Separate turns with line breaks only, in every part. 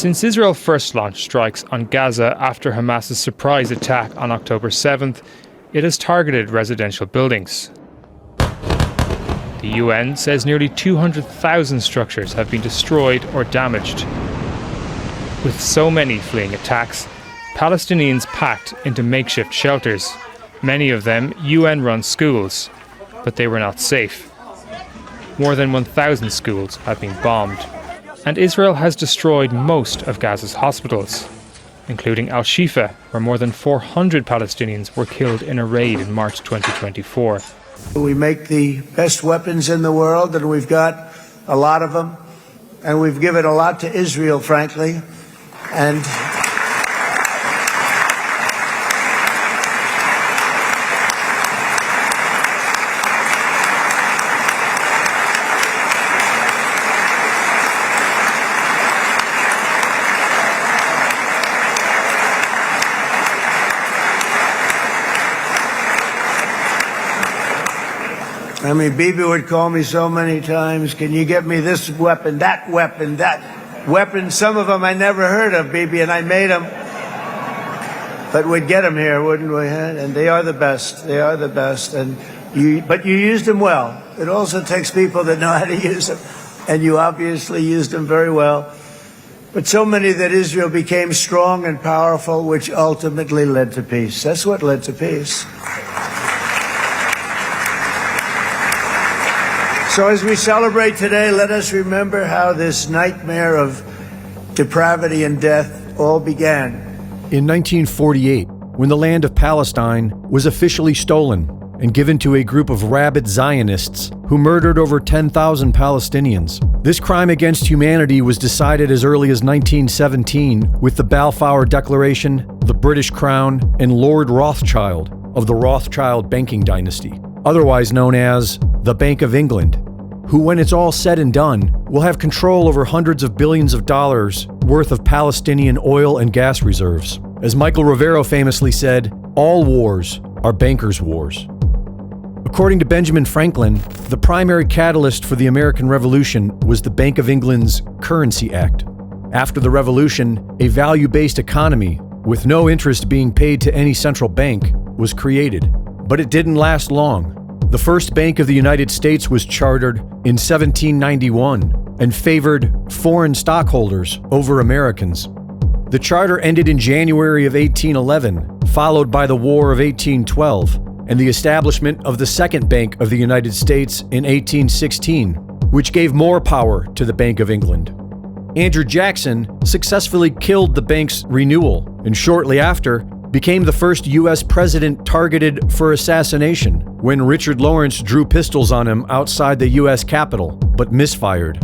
Since Israel first launched strikes on Gaza after Hamas's surprise attack on October 7th, it has targeted residential buildings. The UN says nearly 200,000 structures have been destroyed or damaged. With so many fleeing attacks, Palestinians packed into makeshift shelters, many of them UN-run schools, but they were not safe. More than 1,000 schools have been bombed. And Israel has destroyed most of Gaza's hospitals, including Al-Shifa, where more than 400 Palestinians were killed in a raid in March 2024.
We make the best weapons in the world, and we've got a lot of them. And we've given a lot to Israel, frankly. And I mean, Bibi would call me so many times, can you get me this weapon, that weapon, that weapon? Some of them I never heard of, Bibi, and I made them. But we'd get them here, wouldn't we? And they are the best. They are the best. But you used them well. It also takes people that know how to use them. And you obviously used them very well. But so many that Israel became strong and powerful, which ultimately led to peace. That's what led to peace. So as we celebrate today, let us remember how this nightmare of depravity and death all began.
In 1948, when the land of Palestine was officially stolen and given to a group of rabid Zionists who murdered over 10,000 Palestinians. This crime against humanity was decided as early as 1917 with the Balfour Declaration, the British Crown, and Lord Rothschild of the Rothschild banking dynasty, otherwise known as the Bank of England, who, when it's all said and done, will have control over hundreds of billions of dollars worth of Palestinian oil and gas reserves. As Michael Rivero famously said, all wars are bankers' wars. According to Benjamin Franklin, the primary catalyst for the American Revolution was the Bank of England's Currency Act. After the Revolution, a value-based economy, with no interest being paid to any central bank, was created. But it didn't last long. The first Bank of the United States was chartered in 1791 and favored foreign stockholders over Americans. The charter ended in January of 1811, followed by the War of 1812, and the establishment of the Second Bank of the United States in 1816, which gave more power to the Bank of England. Andrew Jackson successfully killed the bank's renewal, and shortly after, became the first U.S. president targeted for assassination when Richard Lawrence drew pistols on him outside the U.S. Capitol, but misfired.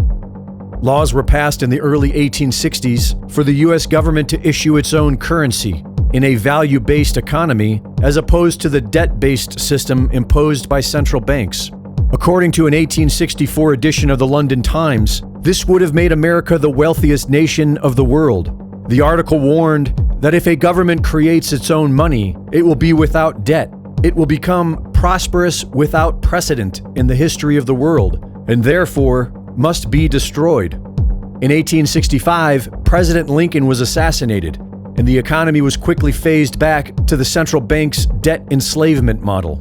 Laws were passed in the early 1860s for the U.S. government to issue its own currency in a value-based economy as opposed to the debt-based system imposed by central banks. According to an 1864 edition of the London Times, this would have made America the wealthiest nation of the world. The article warned that if a government creates its own money, it will be without debt. It will become prosperous without precedent in the history of the world, and therefore must be destroyed. In 1865, President Lincoln was assassinated, and the economy was quickly phased back to the central bank's debt enslavement model.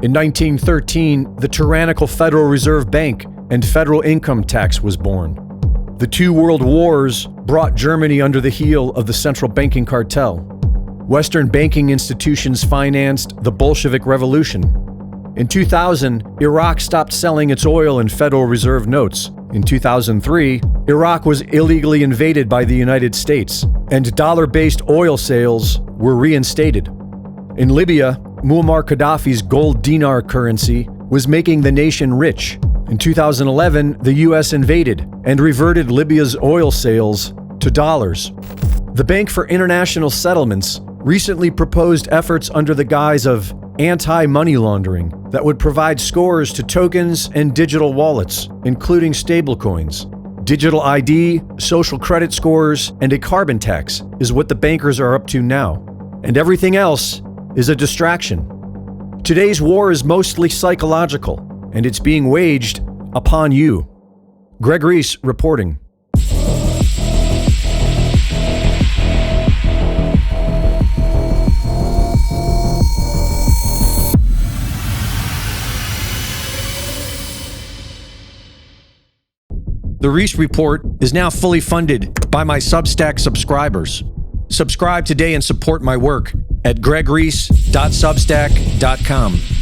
In 1913, the tyrannical Federal Reserve Bank and federal income tax was born. The two world wars brought Germany under the heel of the central banking cartel. Western banking institutions financed the Bolshevik Revolution. In 2000, Iraq stopped selling its oil in Federal Reserve notes. In 2003, Iraq was illegally invaded by the United States, and dollar-based oil sales were reinstated. In Libya, Muammar Gaddafi's gold dinar currency was making the nation rich. In 2011, the U.S. invaded and reverted Libya's oil sales to dollars. The Bank for International Settlements recently proposed efforts under the guise of anti-money laundering that would provide scores to tokens and digital wallets, including stablecoins. Digital ID, social credit scores, and a carbon tax is what the bankers are up to now. And everything else is a distraction. Today's war is mostly psychological, and it's being waged upon you. Greg Reese reporting. The Reese Report is now fully funded by my Substack subscribers. Subscribe today and support my work at gregreese.substack.com.